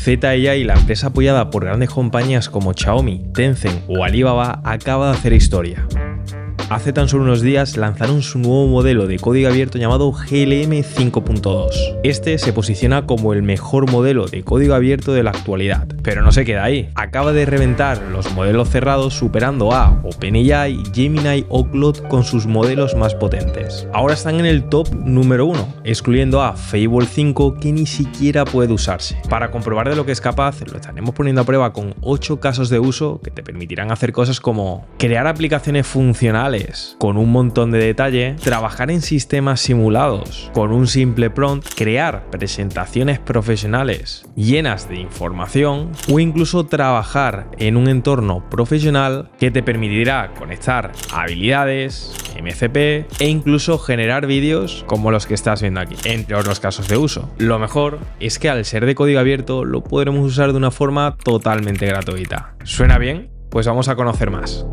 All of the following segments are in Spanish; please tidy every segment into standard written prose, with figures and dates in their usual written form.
ZAI, la empresa apoyada por grandes compañías como Xiaomi, Tencent o Alibaba, acaba de hacer historia. Hace tan solo unos días lanzaron su nuevo modelo de código abierto llamado GLM 5.2. Este se posiciona como el mejor modelo de código abierto de la actualidad, pero no se queda ahí. Acaba de reventar los modelos cerrados superando a OpenAI, Gemini o Claude con sus modelos más potentes. Ahora están en el top número 1, excluyendo a Fable 5 que ni siquiera puede usarse. Para comprobar de lo que es capaz, lo estaremos poniendo a prueba con 8 casos de uso que te permitirán hacer cosas como crear aplicaciones funcionales con un montón de detalle, trabajar en sistemas simulados con un simple prompt, crear presentaciones profesionales llenas de información o incluso trabajar en un entorno profesional que te permitirá conectar habilidades, MCP e incluso generar vídeos como los que estás viendo aquí, entre otros casos de uso. Lo mejor es que al ser de código abierto lo podremos usar de una forma totalmente gratuita. ¿Suena bien? Pues vamos a conocer más.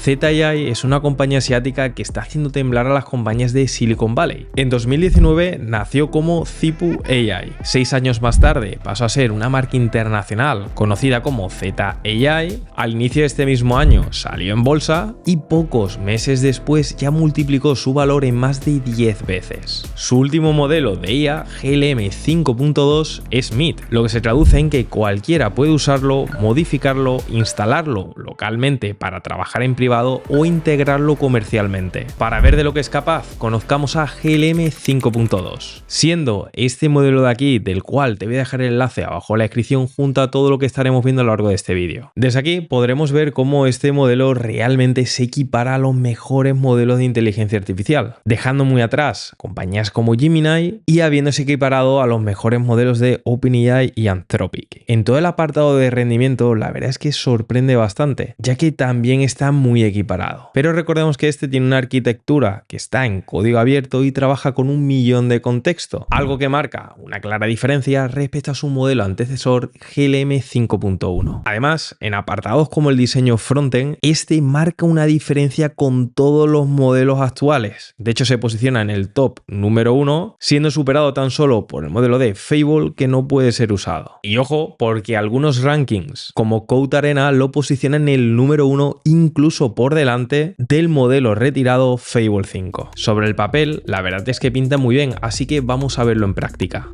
ZAI es una compañía asiática que está haciendo temblar a las compañías de Silicon Valley. En 2019 nació como Zipu AI. 6 años más tarde pasó a ser una marca internacional conocida como ZAI. Al inicio de este mismo año salió en bolsa y pocos meses después ya multiplicó su valor en más de 10 veces. Su último modelo de IA, GLM 5.2, es MIT, lo que se traduce en que cualquiera puede usarlo, modificarlo, instalarlo localmente para trabajar en privado o integrarlo comercialmente. Para ver de lo que es capaz, conozcamos a GLM 5.2, siendo este modelo de aquí, del cual te voy a dejar el enlace abajo en la descripción junto a todo lo que estaremos viendo a lo largo de este vídeo. Desde aquí podremos ver cómo este modelo realmente se equipara a los mejores modelos de inteligencia artificial, dejando muy atrás compañías como Gemini y habiéndose equiparado a los mejores modelos de OpenAI y Anthropic. En todo el apartado de rendimiento, la verdad es que sorprende bastante, ya que también está muy equiparado. Pero recordemos que este tiene una arquitectura que está en código abierto y trabaja con 1 millón de contexto, algo que marca una clara diferencia respecto a su modelo antecesor GLM 5.1. Además, en apartados como el diseño frontend, este marca una diferencia con todos los modelos actuales. De hecho, se posiciona en el top número 1, siendo superado tan solo por el modelo de Fable que no puede ser usado. Y ojo, porque algunos rankings como Code Arena lo posicionan en el número 1 incluso por delante del modelo retirado Fable 5. Sobre el papel, la verdad es que pinta muy bien, así que vamos a verlo en práctica.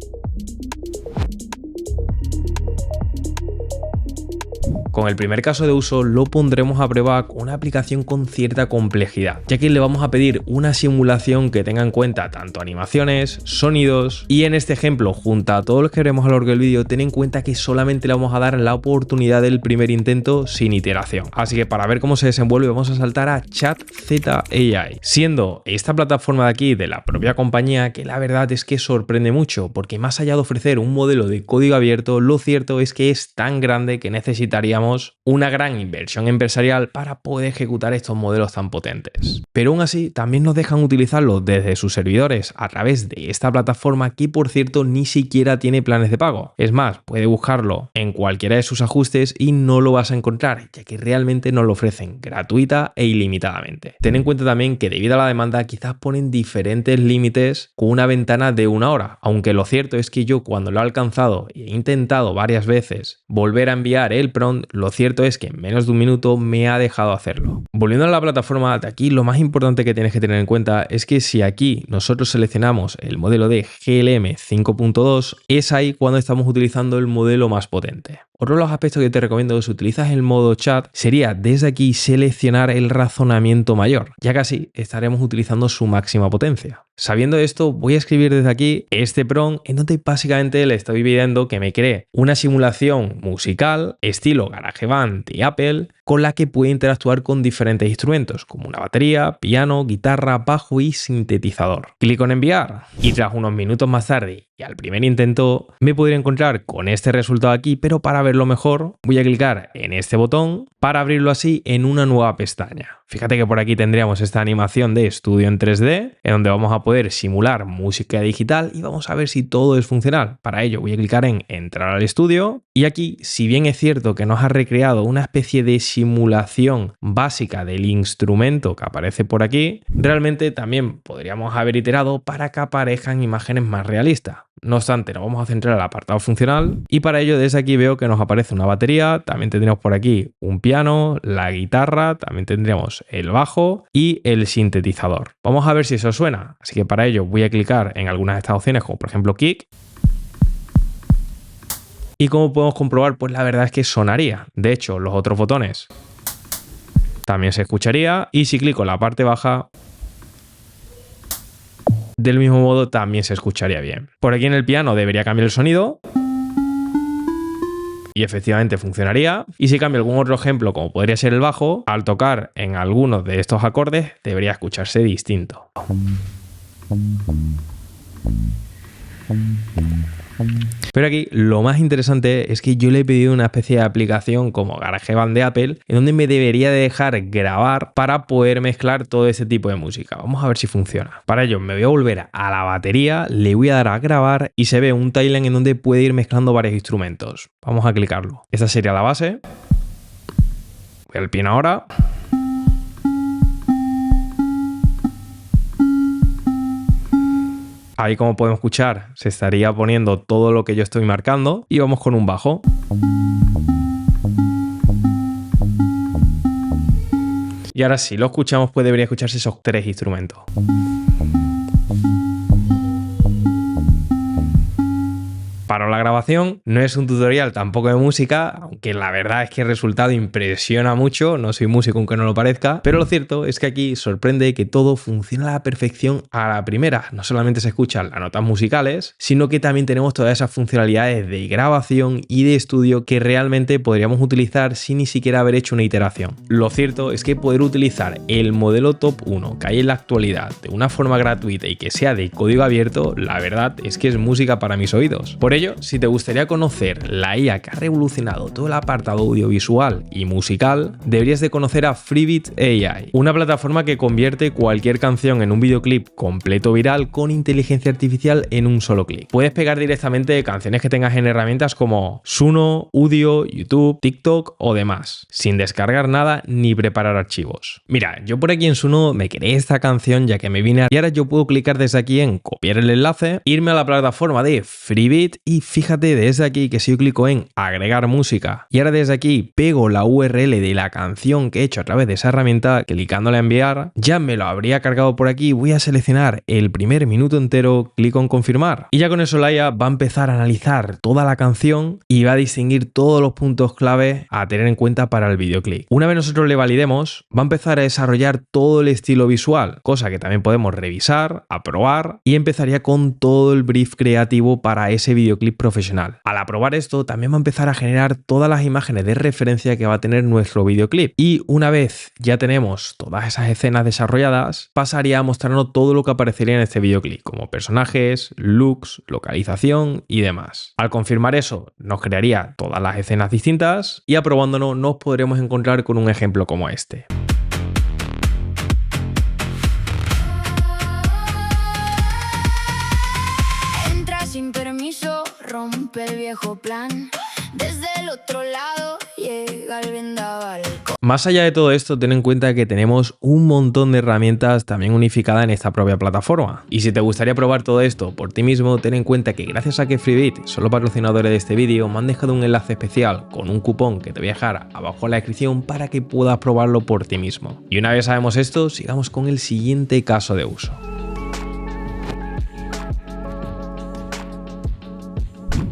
Con el primer caso de uso lo pondremos a prueba con una aplicación con cierta complejidad, ya que le vamos a pedir una simulación que tenga en cuenta tanto animaciones, sonidos y en este ejemplo, junto a todos los que veremos a lo largo del vídeo, ten en cuenta que solamente le vamos a dar la oportunidad del primer intento sin iteración. Así que para ver cómo se desenvuelve vamos a saltar a ChatZAI, siendo esta plataforma de aquí de la propia compañía que la verdad es que sorprende mucho, porque más allá de ofrecer un modelo de código abierto, lo cierto es que es tan grande que necesitaríamos una gran inversión empresarial para poder ejecutar estos modelos tan potentes. Pero aún así también nos dejan utilizarlo desde sus servidores a través de esta plataforma que por cierto ni siquiera tiene planes de pago. Es más, puede buscarlo en cualquiera de sus ajustes y no lo vas a encontrar, ya que realmente nos lo ofrecen gratuita e ilimitadamente. Ten en cuenta también que debido a la demanda quizás ponen diferentes límites con una ventana de 1 hora, aunque lo cierto es que yo cuando lo he alcanzado y he intentado varias veces volver a enviar el prompt, lo cierto es que en menos de 1 minuto me ha dejado hacerlo. Volviendo a la plataforma de aquí, lo más importante que tienes que tener en cuenta es que si aquí nosotros seleccionamos el modelo de GLM 5.2, es ahí cuando estamos utilizando el modelo más potente. Otro de los aspectos que te recomiendo si utilizas el modo chat sería desde aquí seleccionar el razonamiento mayor, ya que así estaremos utilizando su máxima potencia. Sabiendo esto, voy a escribir desde aquí este prompt en donde básicamente le estoy pidiendo que me cree una simulación musical estilo GarageBand de Apple con la que puede interactuar con diferentes instrumentos como una batería, piano, guitarra, bajo y sintetizador. Clico en enviar y tras unos minutos más tarde y al primer intento me podría encontrar con este resultado aquí, pero para verlo mejor voy a clicar en este botón para abrirlo así en una nueva pestaña. Fíjate que por aquí tendríamos esta animación de estudio en 3D en donde vamos a poder simular música digital y vamos a ver si todo es funcional. Para ello voy a clicar en entrar al estudio y aquí, si bien es cierto que nos ha recreado una especie de simulación básica del instrumento que aparece por aquí, realmente también podríamos haber iterado para que aparezcan imágenes más realistas. No obstante, nos vamos a centrar en el apartado funcional y para ello desde aquí veo que nos aparece una batería, también tendríamos por aquí un piano, la guitarra, también tendríamos el bajo y el sintetizador. Vamos a ver si eso suena, así que para ello voy a clicar en algunas de estas opciones como por ejemplo Kick. Y como podemos comprobar, pues la verdad es que sonaría. De hecho, los otros botones también se escucharía y si clico en la parte baja, del mismo modo también se escucharía bien. Por aquí en el piano debería cambiar el sonido y efectivamente funcionaría. Y si cambio algún otro ejemplo como podría ser el bajo, al tocar en algunos de estos acordes debería escucharse distinto. Pero aquí lo más interesante es que yo le he pedido una especie de aplicación como GarageBand de Apple en donde me debería de dejar grabar para poder mezclar todo ese tipo de música. Vamos a ver si funciona. Para ello me voy a volver a la batería, le voy a dar a grabar y se ve un timeline en donde puede ir mezclando varios instrumentos. Vamos a clicarlo. Esta sería la base. Voy al piano ahora. Ahí, como podemos escuchar, se estaría poniendo todo lo que yo estoy marcando y vamos con un bajo. Y ahora si lo escuchamos, pues debería escucharse esos tres instrumentos. Para la grabación no es un tutorial tampoco de música, aunque la verdad es que el resultado impresiona mucho, no soy músico aunque no lo parezca, pero lo cierto es que aquí sorprende que todo funciona a la perfección a la primera. No solamente se escuchan las notas musicales, sino que también tenemos todas esas funcionalidades de grabación y de estudio que realmente podríamos utilizar sin ni siquiera haber hecho una iteración. Lo cierto es que poder utilizar el modelo Top 1 que hay en la actualidad de una forma gratuita y que sea de código abierto, la verdad es que es música para mis oídos. Por ello, si te gustaría conocer la IA que ha revolucionado todo el apartado audiovisual y musical, deberías de conocer a Freebit AI, una plataforma que convierte cualquier canción en un videoclip completo viral con inteligencia artificial en un solo clic. Puedes pegar directamente canciones que tengas en herramientas como Suno, Udio, YouTube, TikTok o demás, sin descargar nada ni preparar archivos. Mira, yo por aquí en Suno me creé esta canción ya que me vine y ahora yo puedo clicar desde aquí en copiar el enlace, irme a la plataforma de Freebit y fíjate desde aquí que si yo clico en agregar música y ahora desde aquí pego la URL de la canción que he hecho a través de esa herramienta, clicándole a enviar, ya me lo habría cargado por aquí. Voy a seleccionar el primer minuto entero, clico en confirmar y ya con eso la IA va a empezar a analizar toda la canción y va a distinguir todos los puntos clave a tener en cuenta para el videoclip. Una vez nosotros le validemos, va a empezar a desarrollar todo el estilo visual, cosa que también podemos revisar, aprobar y empezaría con todo el brief creativo para ese videoclip profesional. Al aprobar esto, también va a empezar a generar todas las imágenes de referencia que va a tener nuestro videoclip. Y una vez ya tenemos todas esas escenas desarrolladas, pasaría a mostrarnos todo lo que aparecería en este videoclip, como personajes, looks, localización y demás. Al confirmar eso, nos crearía todas las escenas distintas y aprobándonos nos podremos encontrar con un ejemplo como este. Sin permiso, rompe el viejo plan. Desde el otro lado llega el vendaval. Más allá de todo esto, ten en cuenta que tenemos un montón de herramientas también unificadas en esta propia plataforma. Y si te gustaría probar todo esto por ti mismo, ten en cuenta que gracias a que Freebit son los patrocinadores de este vídeo, me han dejado un enlace especial con un cupón que te voy a dejar abajo en la descripción para que puedas probarlo por ti mismo. Y una vez sabemos esto, sigamos con el siguiente caso de uso.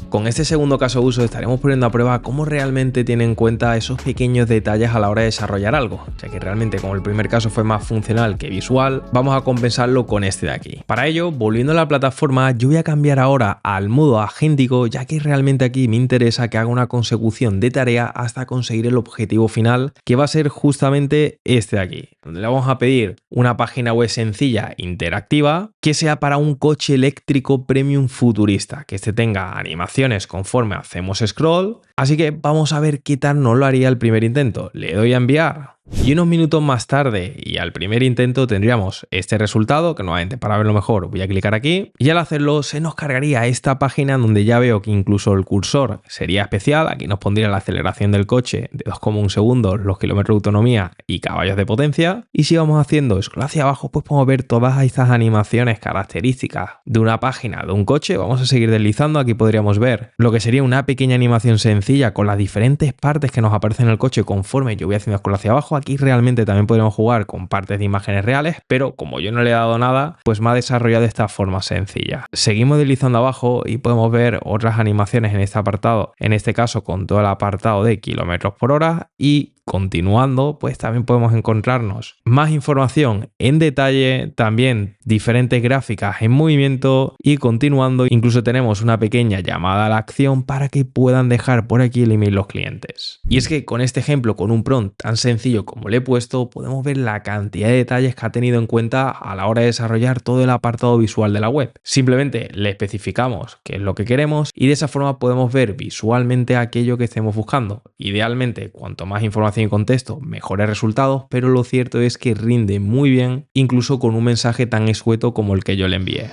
Con este segundo caso de uso estaremos poniendo a prueba cómo realmente tiene en cuenta esos pequeños detalles a la hora de desarrollar algo, ya que realmente como el primer caso fue más funcional que visual, vamos a compensarlo con este de aquí. Para ello, volviendo a la plataforma, yo voy a cambiar ahora al modo agéntico, ya que realmente aquí me interesa que haga una consecución de tarea hasta conseguir el objetivo final, que va a ser justamente este de aquí, donde le vamos a pedir una página web sencilla, interactiva, que sea para un coche eléctrico premium futurista, que este tenga animación conforme hacemos scroll, así que vamos a ver qué tal nos lo haría el primer intento. Le doy a enviar, Y unos minutos más tarde y al primer intento tendríamos este resultado, que nuevamente para verlo mejor voy a clicar aquí, y al hacerlo se nos cargaría esta página donde ya veo que incluso el cursor sería especial. Aquí nos pondría la aceleración del coche de 2,1 segundos, los kilómetros de autonomía y caballos de potencia. Y si vamos haciendo scroll hacia abajo, pues podemos ver todas estas animaciones características de una página de un coche. Vamos a seguir deslizando. Aquí podríamos ver lo que sería una pequeña animación sencilla con las diferentes partes que nos aparecen en el coche conforme yo voy haciendo scroll hacia abajo. Aquí realmente también podríamos jugar con partes de imágenes reales, pero como yo no le he dado nada, pues me ha desarrollado de esta forma sencilla. Seguimos deslizando abajo y podemos ver otras animaciones en este apartado, en este caso con todo el apartado de kilómetros por hora, y continuando, pues también podemos encontrarnos más información en detalle, también diferentes gráficas en movimiento, y continuando incluso tenemos una pequeña llamada a la acción para que puedan dejar por aquí el email los clientes. Y es que con este ejemplo, con un prompt tan sencillo como le he puesto, podemos ver la cantidad de detalles que ha tenido en cuenta a la hora de desarrollar todo el apartado visual de la web. Simplemente le especificamos qué es lo que queremos y de esa forma podemos ver visualmente aquello que estemos buscando. Idealmente, cuanto más información y contexto, mejores resultados, pero lo cierto es que rinde muy bien, incluso con un mensaje tan escueto como el que yo le envié.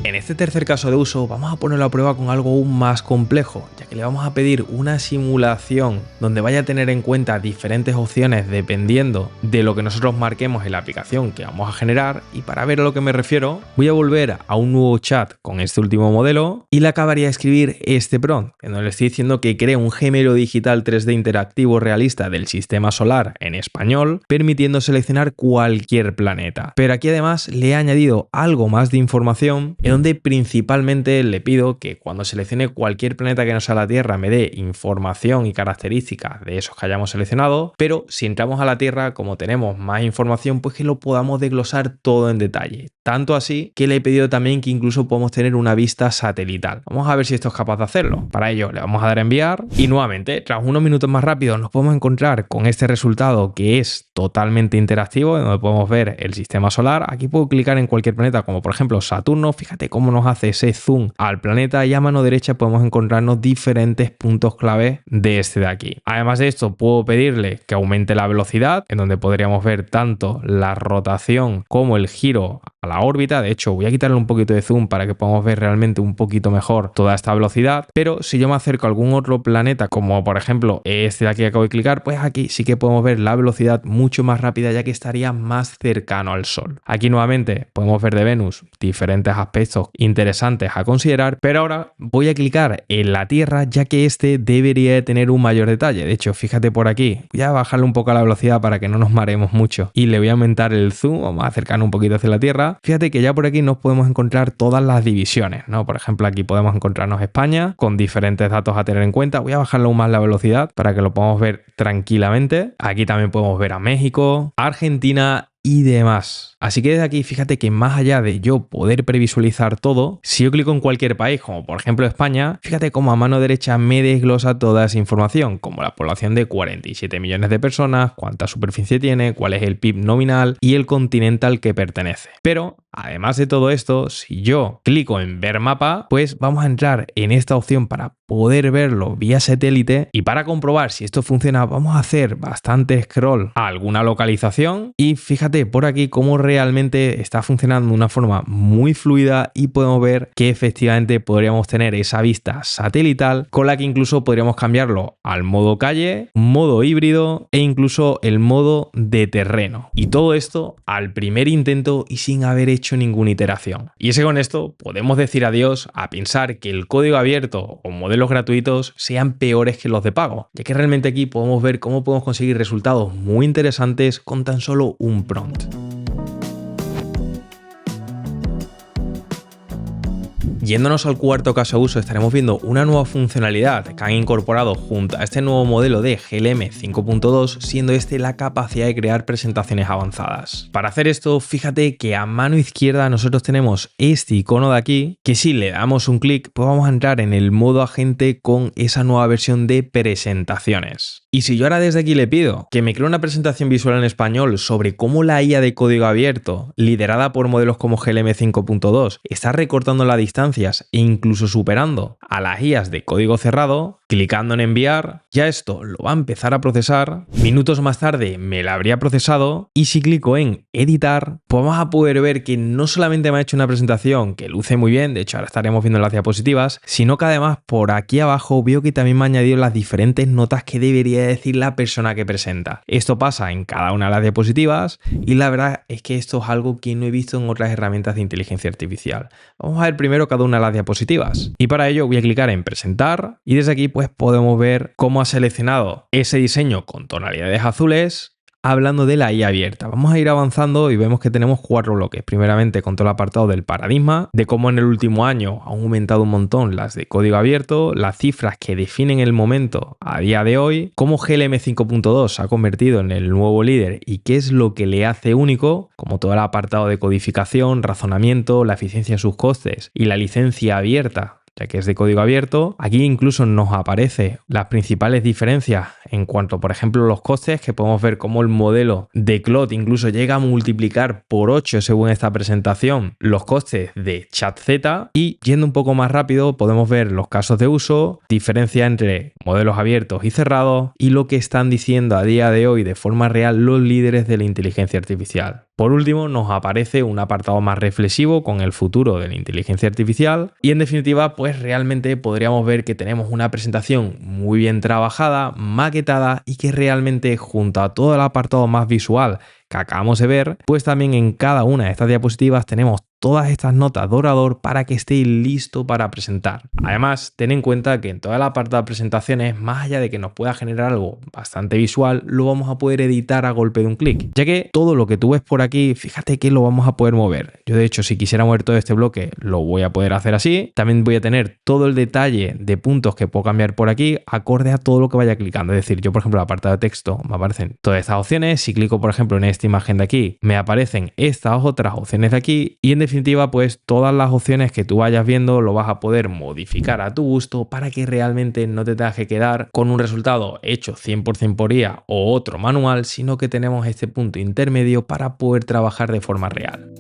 En este tercer caso de uso vamos a ponerlo a prueba con algo aún más complejo, ya que le vamos a pedir una simulación donde vaya a tener en cuenta diferentes opciones dependiendo de lo que nosotros marquemos en la aplicación que vamos a generar. Y para ver a lo que me refiero, voy a volver a un nuevo chat con este último modelo y le acabaría de escribir este prompt, en donde le estoy diciendo que cree un gemelo digital 3D interactivo realista del sistema solar en español, permitiendo seleccionar cualquier planeta. Pero aquí además le he añadido algo más de información, en donde principalmente le pido que cuando seleccione cualquier planeta que no sea la Tierra me dé información y características de esos que hayamos seleccionado, pero si entramos a la Tierra, como tenemos más información, pues que lo podamos desglosar todo en detalle. Tanto así que le he pedido también que incluso podemos tener una vista satelital. Vamos a ver si esto es capaz de hacerlo. Para ello le vamos a dar a enviar y nuevamente, tras unos minutos más rápidos, nos podemos encontrar con este resultado que es totalmente interactivo, donde podemos ver el sistema solar. Aquí puedo clicar en cualquier planeta, como por ejemplo Saturno. Fíjate cómo nos hace ese zoom al planeta, y a mano derecha podemos encontrarnos diferentes puntos clave de este de aquí. Además de esto, puedo pedirle que aumente la velocidad, en donde podríamos ver tanto la rotación como el giro a la órbita. De hecho, voy a quitarle un poquito de zoom para que podamos ver realmente un poquito mejor toda esta velocidad. Pero si yo me acerco a algún otro planeta, como por ejemplo este de aquí que acabo de clicar, pues aquí sí que podemos ver la velocidad mucho más rápida, ya que estaría más cercano al Sol. Aquí nuevamente podemos ver de Venus diferentes aspectos interesantes a considerar, pero ahora voy a clicar en la Tierra, ya que este debería de tener un mayor detalle. De hecho, fíjate por aquí, voy a bajarle un poco la velocidad para que no nos mareemos mucho y le voy a aumentar el zoom, vamos a acercarnos un poquito hacia la Tierra. Fíjate que ya por aquí nos podemos encontrar todas las divisiones, ¿no? Por ejemplo, aquí podemos encontrarnos España con diferentes datos a tener en cuenta. Voy a bajarle aún más la velocidad para que lo podamos ver tranquilamente. Aquí también podemos ver a México, Argentina y demás. Así que desde aquí fíjate que más allá de yo poder previsualizar todo, si yo clico en cualquier país, como por ejemplo España, fíjate cómo a mano derecha me desglosa toda esa información, como la población de 47 millones de personas, cuánta superficie tiene, cuál es el PIB nominal y el continente al que pertenece. Pero además de todo esto, si yo clico en ver mapa, pues vamos a entrar en esta opción para poder verlo vía satélite, y para comprobar si esto funciona vamos a hacer bastante scroll a alguna localización y fíjate por aquí cómo realmente está funcionando de una forma muy fluida, y podemos ver que efectivamente podríamos tener esa vista satelital con la que incluso podríamos cambiarlo al modo calle, modo híbrido e incluso el modo de terreno, y todo esto al primer intento y sin haber hecho ninguna iteración. Y es que con esto podemos decir adiós a pensar que el código abierto o modelos gratuitos sean peores que los de pago, ya que realmente aquí podemos ver cómo podemos conseguir resultados muy interesantes con tan solo un prompt. Yéndonos al cuarto caso de uso, estaremos viendo una nueva funcionalidad que han incorporado junto a este nuevo modelo de GLM 5.2, siendo este la capacidad de crear presentaciones avanzadas. Para hacer esto, fíjate que a mano izquierda nosotros tenemos este icono de aquí, que si le damos un clic, pues vamos a entrar en el modo agente con esa nueva versión de presentaciones. Y si yo ahora desde aquí le pido que me cree una presentación visual en español sobre cómo la IA de código abierto, liderada por modelos como GLM 5.2, está recortando las distancias e incluso superando a las IAs de código cerrado, clicando en enviar, ya esto lo va a empezar a procesar, minutos más tarde me la habría procesado y si clico en editar, pues vamos a poder ver que no solamente me ha hecho una presentación que luce muy bien, de hecho ahora estaremos viendo las diapositivas, sino que además por aquí abajo veo que también me ha añadido las diferentes notas que debería decir la persona que presenta. Esto pasa en cada una de las diapositivas y la verdad es que esto es algo que no he visto en otras herramientas de inteligencia artificial. Vamos a ver primero cada una de las diapositivas y para ello voy a clicar en presentar y desde aquí pues podemos ver cómo ha seleccionado ese diseño con tonalidades azules. Hablando de la IA abierta, vamos a ir avanzando y vemos que tenemos 4 bloques. Primeramente con todo el apartado del paradigma, de cómo en el último año han aumentado un montón las de código abierto, las cifras que definen el momento a día de hoy, cómo GLM 5.2 se ha convertido en el nuevo líder y qué es lo que le hace único, como todo el apartado de codificación, razonamiento, la eficiencia de sus costes y la licencia abierta, ya que es de código abierto. Aquí incluso nos aparece las principales diferencias en cuanto, por ejemplo, los costes, que podemos ver cómo el modelo de Claude incluso llega a multiplicar por 8 según esta presentación los costes de ChatZ. Y yendo un poco más rápido podemos ver los casos de uso, diferencia entre modelos abiertos y cerrados y lo que están diciendo a día de hoy de forma real los líderes de la inteligencia artificial. Por último, nos aparece un apartado más reflexivo con el futuro de la inteligencia artificial y en definitiva, pues realmente podríamos ver que tenemos una presentación muy bien trabajada, maquetada y que realmente junto a todo el apartado más visual que acabamos de ver, pues también en cada una de estas diapositivas tenemos todas estas notas de orador para que esté listo para presentar. Además, ten en cuenta que en toda la parte de presentaciones, más allá de que nos pueda generar algo bastante visual, lo vamos a poder editar a golpe de un clic, ya que todo lo que tú ves por aquí, fíjate que lo vamos a poder mover. Yo de hecho, si quisiera mover todo este bloque, lo voy a poder hacer así. También voy a tener todo el detalle de puntos que puedo cambiar por aquí, acorde a todo lo que vaya clicando. Es decir, yo por ejemplo, en la parte de texto me aparecen todas estas opciones. Si clico por ejemplo en esta imagen de aquí, me aparecen estas otras opciones de aquí y en definitiva, pues todas las opciones que tú vayas viendo lo vas a poder modificar a tu gusto para que realmente no te tengas que quedar con un resultado hecho 100% por IA o otro manual, sino que tenemos este punto intermedio para poder trabajar de forma real.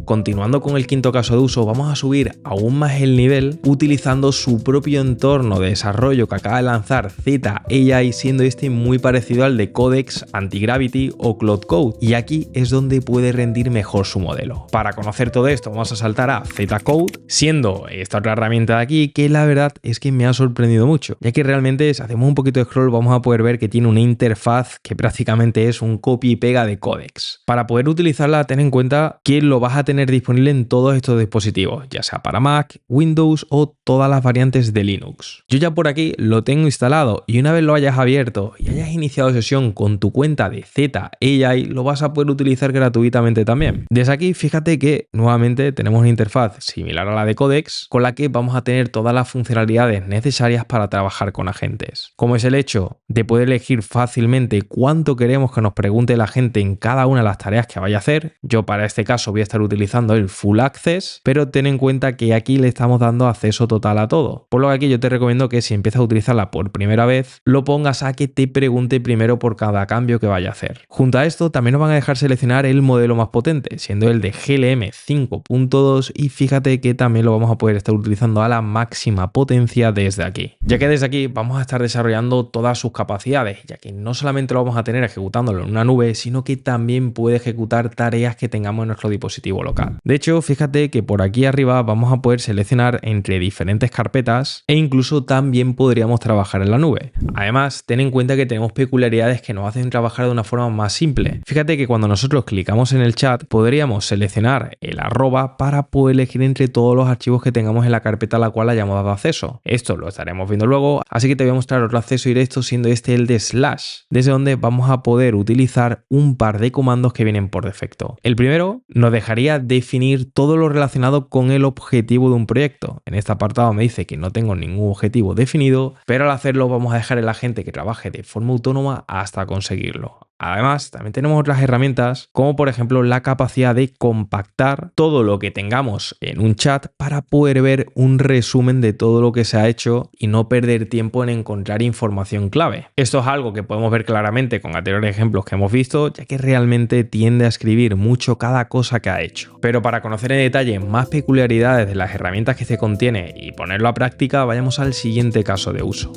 Continuando con el quinto caso de uso, vamos a subir aún más el nivel utilizando su propio entorno de desarrollo que acaba de lanzar Z-AI, siendo este muy parecido al de Codex, Antigravity o Claude Code, y aquí es donde puede rendir mejor su modelo. Para conocer todo esto vamos a saltar a Z-Code, siendo esta otra herramienta de aquí que la verdad es que me ha sorprendido mucho, ya que realmente si hacemos un poquito de scroll vamos a poder ver que tiene una interfaz que prácticamente es un copia y pega de Codex. Para poder utilizarla, ten en cuenta que lo vas a tener disponible en todos estos dispositivos, ya sea para Mac, Windows o todas las variantes de Linux. Yo ya por aquí lo tengo instalado y una vez lo hayas abierto y hayas iniciado sesión con tu cuenta de Z-AI, lo vas a poder utilizar gratuitamente también. Desde aquí, fíjate que nuevamente tenemos una interfaz similar a la de Codex, con la que vamos a tener todas las funcionalidades necesarias para trabajar con agentes, como es el hecho de poder elegir fácilmente cuánto queremos que nos pregunte la gente en cada una de las tareas que vaya a hacer. Yo para este caso voy a estar utilizando el Full Access, pero ten en cuenta que aquí le estamos dando acceso total a todo. Por lo que aquí yo te recomiendo que si empiezas a utilizarla por primera vez, lo pongas a que te pregunte primero por cada cambio que vaya a hacer. Junto a esto, también nos van a dejar seleccionar el modelo más potente, siendo el de GLM 5.2 y fíjate que también lo vamos a poder estar utilizando a la máxima potencia desde aquí. Ya que desde aquí vamos a estar desarrollando todas sus capacidades, ya que no solamente lo vamos a tener ejecutándolo en una nube, sino que también puede ejecutar tareas que tengamos en nuestro dispositivo local. De hecho, fíjate que por aquí arriba vamos a poder seleccionar entre diferentes carpetas e incluso también podríamos trabajar en la nube. Además, ten en cuenta que tenemos peculiaridades que nos hacen trabajar de una forma más simple. Fíjate que cuando nosotros clicamos en el chat, podríamos seleccionar el arroba para poder elegir entre todos los archivos que tengamos en la carpeta a la cual hayamos dado acceso. Esto lo estaremos viendo luego, así que te voy a mostrar otro acceso directo, siendo este el de slash, desde donde vamos a poder utilizar un par de comandos que vienen por defecto. El primero nos dejaría definir todo lo relacionado con el objetivo de un proyecto. En este apartado me dice que no tengo ningún objetivo definido, pero al hacerlo vamos a dejar el agente que trabaje de forma autónoma hasta conseguirlo. Además, también tenemos otras herramientas como por ejemplo la capacidad de compactar todo lo que tengamos en un chat para poder ver un resumen de todo lo que se ha hecho y no perder tiempo en encontrar información clave. Esto es algo que podemos ver claramente con anteriores ejemplos que hemos visto, ya que realmente tiende a escribir mucho cada cosa que ha hecho. Pero para conocer en detalle más peculiaridades de las herramientas que se contiene y ponerlo a práctica, vayamos al siguiente caso de uso.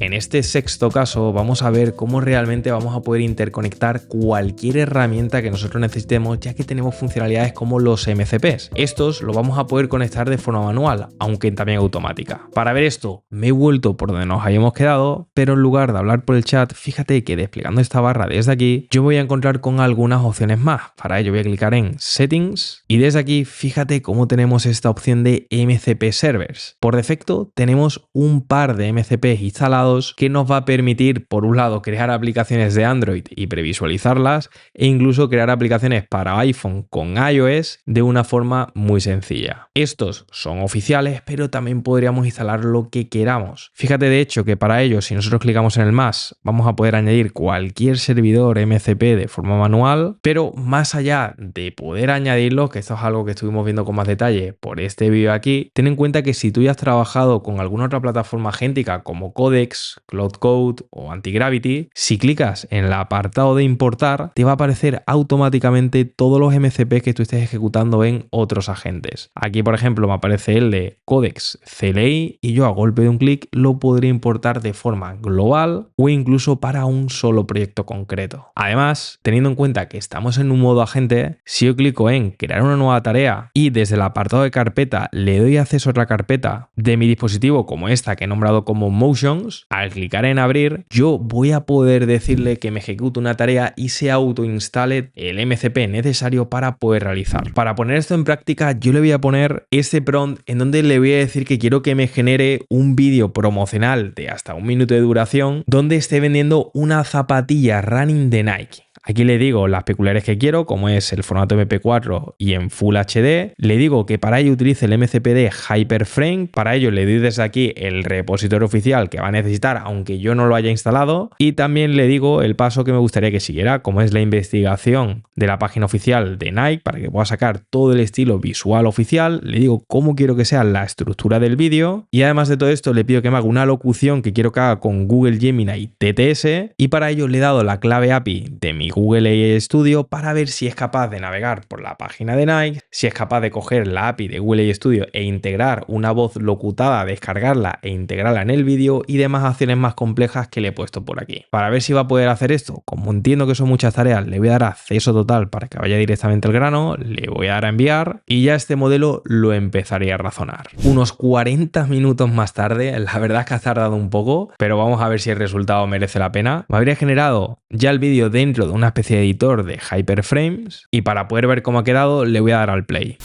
En este sexto caso vamos a ver cómo realmente vamos a poder interconectar cualquier herramienta que nosotros necesitemos, ya que tenemos funcionalidades como los MCPs. Estos los vamos a poder conectar de forma manual, aunque también automática. Para ver esto me he vuelto por donde nos habíamos quedado, pero en lugar de hablar por el chat, fíjate que desplegando esta barra desde aquí, yo me voy a encontrar con algunas opciones más. Para ello voy a clicar en Settings y desde aquí fíjate cómo tenemos esta opción de MCP Servers. Por defecto tenemos un par de MCPs instalados que nos va a permitir, por un lado, crear aplicaciones de Android y previsualizarlas e incluso crear aplicaciones para iPhone con iOS de una forma muy sencilla. Estos son oficiales, pero también podríamos instalar lo que queramos. Fíjate de hecho que para ello, si nosotros clicamos en el más, vamos a poder añadir cualquier servidor MCP de forma manual, pero más allá de poder añadirlo, que esto es algo que estuvimos viendo con más detalle por este vídeo aquí, ten en cuenta que si tú ya has trabajado con alguna otra plataforma agéntica como Codex, Cloud Code o Antigravity, si clicas en el apartado de importar, te va a aparecer automáticamente todos los MCP que tú estés ejecutando en otros agentes. Aquí, por ejemplo, me aparece el de Codex CLI y yo a golpe de un clic lo podría importar de forma global o incluso para un solo proyecto concreto. Además, teniendo en cuenta que estamos en un modo agente, si yo clico en crear una nueva tarea y desde el apartado de carpeta le doy acceso a otra carpeta de mi dispositivo como esta que he nombrado como Motions, al clicar en abrir, yo voy a poder decirle que me ejecute una tarea y se autoinstale el MCP necesario para poder realizar. Para poner esto en práctica, yo le voy a poner este prompt en donde le voy a decir que quiero que me genere un vídeo promocional de hasta 1 minuto de duración donde esté vendiendo una zapatilla running de Nike. Aquí le digo las peculiaridades que quiero, como es el formato MP4 y en Full HD. Le digo que para ello utilice el MCP de Hyperframe. Para ello le doy desde aquí el repositorio oficial que va a necesitar, aunque yo no lo haya instalado. Y también le digo el paso que me gustaría que siguiera, como es la investigación de la página oficial de Nike para que pueda sacar todo el estilo visual oficial. Le digo cómo quiero que sea la estructura del vídeo. Y además de todo esto le pido que me haga una locución que quiero que haga con Google Gemini TTS. Y para ello le he dado la clave API de mi Google AI Studio para ver si es capaz de navegar por la página de Nike, si es capaz de coger la API de Google AI Studio e integrar una voz locutada, descargarla e integrarla en el vídeo y demás acciones más complejas que le he puesto por aquí. Para ver si va a poder hacer esto, como entiendo que son muchas tareas, le voy a dar acceso total para que vaya directamente al grano, le voy a dar a enviar y ya este modelo lo empezaría a razonar. Unos 40 minutos más tarde, la verdad es que ha tardado un poco, pero vamos a ver si el resultado merece la pena. Me habría generado ya el vídeo dentro de una especie de editor de Hyperframes y para poder ver cómo ha quedado le voy a dar al play.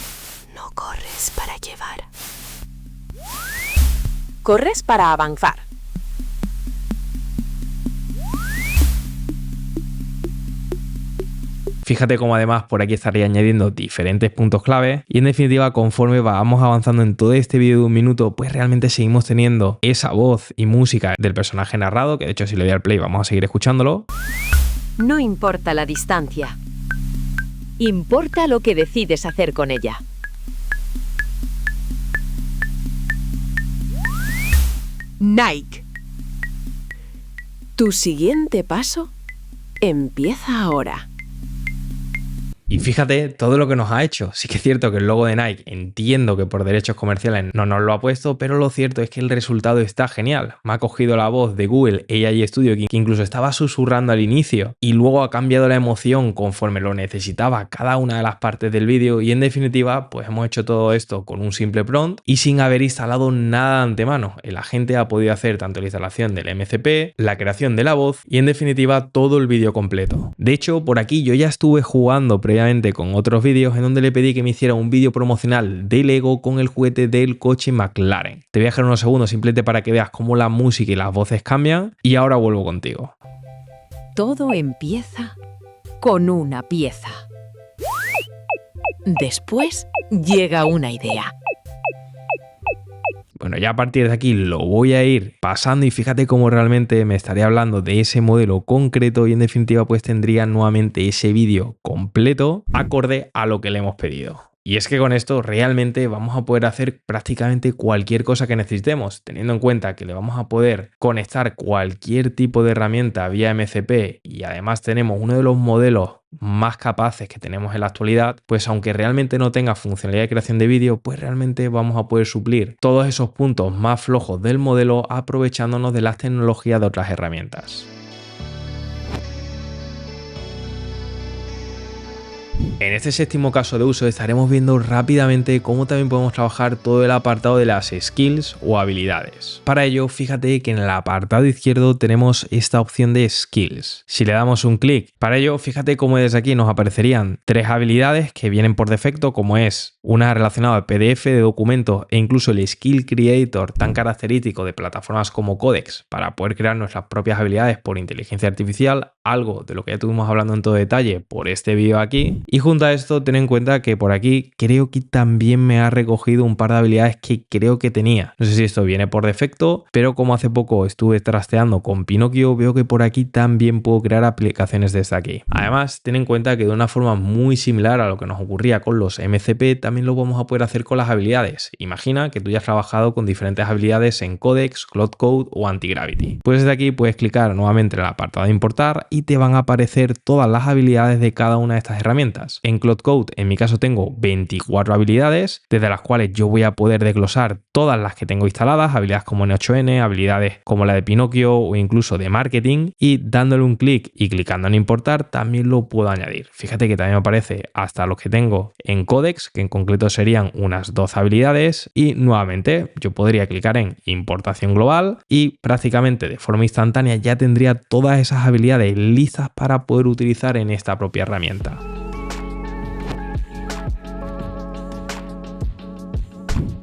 No corres para llevar. Corres para avanzar. Fíjate cómo además por aquí estaría añadiendo diferentes puntos clave y en definitiva conforme vamos avanzando en todo este vídeo de 1 minuto pues realmente seguimos teniendo esa voz y música del personaje narrado, que de hecho si le doy al play vamos a seguir escuchándolo. No importa la distancia. Importa lo que decides hacer con ella. Nike. Tu siguiente paso empieza ahora. Y fíjate todo lo que nos ha hecho. Sí que es cierto que el logo de Nike entiendo que por derechos comerciales no nos lo ha puesto, pero lo cierto es que el resultado está genial. Me ha cogido la voz de Google AI Studio que incluso estaba susurrando al inicio y luego ha cambiado la emoción conforme lo necesitaba cada una de las partes del vídeo y en definitiva pues hemos hecho todo esto con un simple prompt y sin haber instalado nada de antemano. El agente ha podido hacer tanto la instalación del MCP, la creación de la voz y en definitiva todo el vídeo completo. De hecho por aquí yo ya estuve jugando previamente con otros vídeos en donde le pedí que me hiciera un vídeo promocional de Lego con el juguete del coche McLaren. Te voy a dejar unos segundos simplemente para que veas cómo la música y las voces cambian y ahora vuelvo contigo. Todo empieza con una pieza. Después llega una idea. Bueno, ya a partir de aquí lo voy a ir pasando y fíjate cómo realmente me estaría hablando de ese modelo concreto y en definitiva pues tendría nuevamente ese vídeo completo acorde a lo que le hemos pedido. Y es que con esto realmente vamos a poder hacer prácticamente cualquier cosa que necesitemos, teniendo en cuenta que le vamos a poder conectar cualquier tipo de herramienta vía MCP y además tenemos uno de los modelos más capaces que tenemos en la actualidad, pues aunque realmente no tenga funcionalidad de creación de vídeo, pues realmente vamos a poder suplir todos esos puntos más flojos del modelo aprovechándonos de las tecnologías de otras herramientas. En este séptimo caso de uso estaremos viendo rápidamente cómo también podemos trabajar todo el apartado de las skills o habilidades. Para ello, fíjate que en el apartado izquierdo tenemos esta opción de skills. Si le damos un clic, para ello, fíjate cómo desde aquí nos aparecerían 3 habilidades que vienen por defecto, como es una relacionada al PDF de documentos e incluso el Skill Creator tan característico de plataformas como Codex para poder crear nuestras propias habilidades por inteligencia artificial, algo de lo que ya estuvimos hablando en todo detalle por este vídeo aquí. Y junto a esto, ten en cuenta que por aquí creo que también me ha recogido un par de habilidades que creo que tenía. No sé si esto viene por defecto, pero como hace poco estuve trasteando con Pinocchio, veo que por aquí también puedo crear aplicaciones desde aquí. Además, ten en cuenta que de una forma muy similar a lo que nos ocurría con los MCP, también lo vamos a poder hacer con las habilidades. Imagina que tú ya has trabajado con diferentes habilidades en Codex, Cloud Code o Antigravity. Pues desde aquí puedes clicar nuevamente en el apartado de importar y te van a aparecer todas las habilidades de cada una de estas herramientas. En Cloud Code, en mi caso, tengo 24 habilidades, desde las cuales yo voy a poder desglosar todas las que tengo instaladas, habilidades como N8N, habilidades como la de Pinocchio o incluso de marketing, y dándole un clic y clicando en importar también lo puedo añadir. Fíjate que también me aparece hasta los que tengo en Codex, que en concreto serían unas 12 habilidades, y nuevamente yo podría clicar en importación global y prácticamente de forma instantánea ya tendría todas esas habilidades listas para poder utilizar en esta propia herramienta.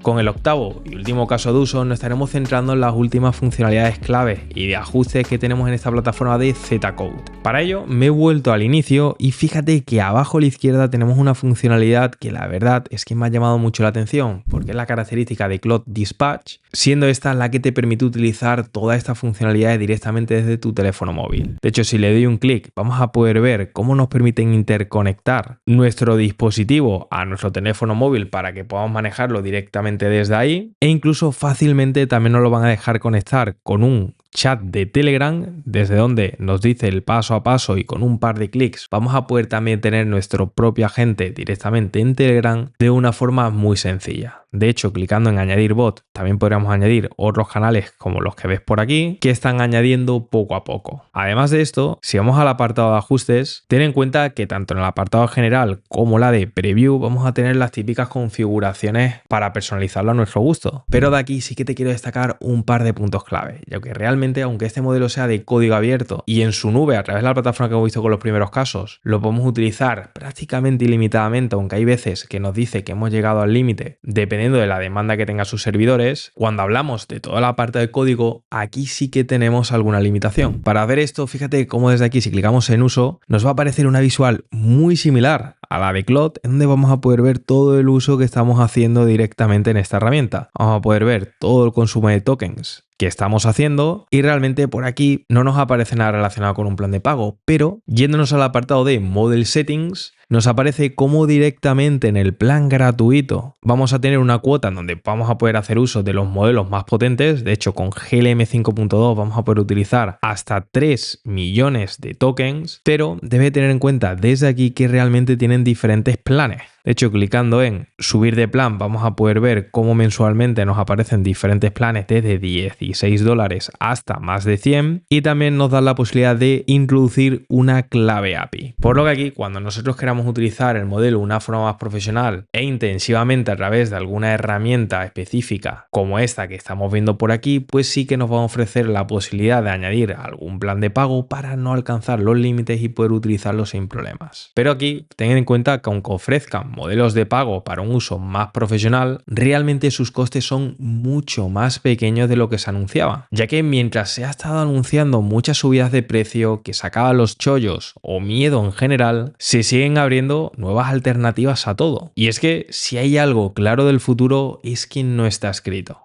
Con el octavo y último caso de uso nos estaremos centrando en las últimas funcionalidades clave y de ajustes que tenemos en esta plataforma de Z-Code. Para ello me he vuelto al inicio y fíjate que abajo a la izquierda tenemos una funcionalidad que la verdad es que me ha llamado mucho la atención porque es la característica de Cloud Dispatch, siendo esta la que te permite utilizar todas estas funcionalidades directamente desde tu teléfono móvil. De hecho, si le doy un clic vamos a poder ver cómo nos permiten interconectar nuestro dispositivo a nuestro teléfono móvil para que podamos manejarlo directamente desde ahí, e incluso fácilmente también nos lo van a dejar conectar con un chat de Telegram, desde donde nos dice el paso a paso y con un par de clics vamos a poder también tener nuestro propio agente directamente en Telegram de una forma muy sencilla. De hecho, clicando en añadir bot también podríamos añadir otros canales como los que ves por aquí que están añadiendo poco a poco. Además de esto, si vamos al apartado de ajustes, ten en cuenta que tanto en el apartado general como la de preview vamos a tener las típicas configuraciones para personalizarlo a nuestro gusto. Pero de aquí sí que te quiero destacar un par de puntos clave, ya que realmente aunque este modelo sea de código abierto y en su nube a través de la plataforma que hemos visto con los primeros casos, lo podemos utilizar prácticamente ilimitadamente, aunque hay veces que nos dice que hemos llegado al límite dependiendo de la demanda que tengan sus servidores. Cuando hablamos de toda la parte de código, aquí sí que tenemos alguna limitación. Para ver esto, fíjate cómo desde aquí, si clicamos en uso, nos va a aparecer una visual muy similar a la de Cloud, en donde vamos a poder ver todo el uso que estamos haciendo directamente en esta herramienta. Vamos a poder ver todo el consumo de tokens que estamos haciendo y realmente por aquí no nos aparece nada relacionado con un plan de pago, pero yéndonos al apartado de Model Settings nos aparece cómo directamente en el plan gratuito vamos a tener una cuota en donde vamos a poder hacer uso de los modelos más potentes. De hecho, con GLM 5.2 vamos a poder utilizar hasta 3 millones de tokens, pero debe tener en cuenta desde aquí que realmente tienen diferentes planes. De hecho, clicando en subir de plan vamos a poder ver cómo mensualmente nos aparecen diferentes planes desde $16 hasta más de 100 y también nos dan la posibilidad de introducir una clave API. Por lo que aquí, cuando nosotros queramos utilizar el modelo de una forma más profesional e intensivamente a través de alguna herramienta específica como esta que estamos viendo por aquí, pues sí que nos van a ofrecer la posibilidad de añadir algún plan de pago para no alcanzar los límites y poder utilizarlo sin problemas. Pero aquí tengan en cuenta que aunque ofrezcan modelos de pago para un uso más profesional, realmente sus costes son mucho más pequeños de lo que se anunciaba, ya que mientras se ha estado anunciando muchas subidas de precio que sacaban los chollos o miedo en general, se siguen abriendo nuevas alternativas a todo. Y es que si hay algo claro del futuro es que no está escrito.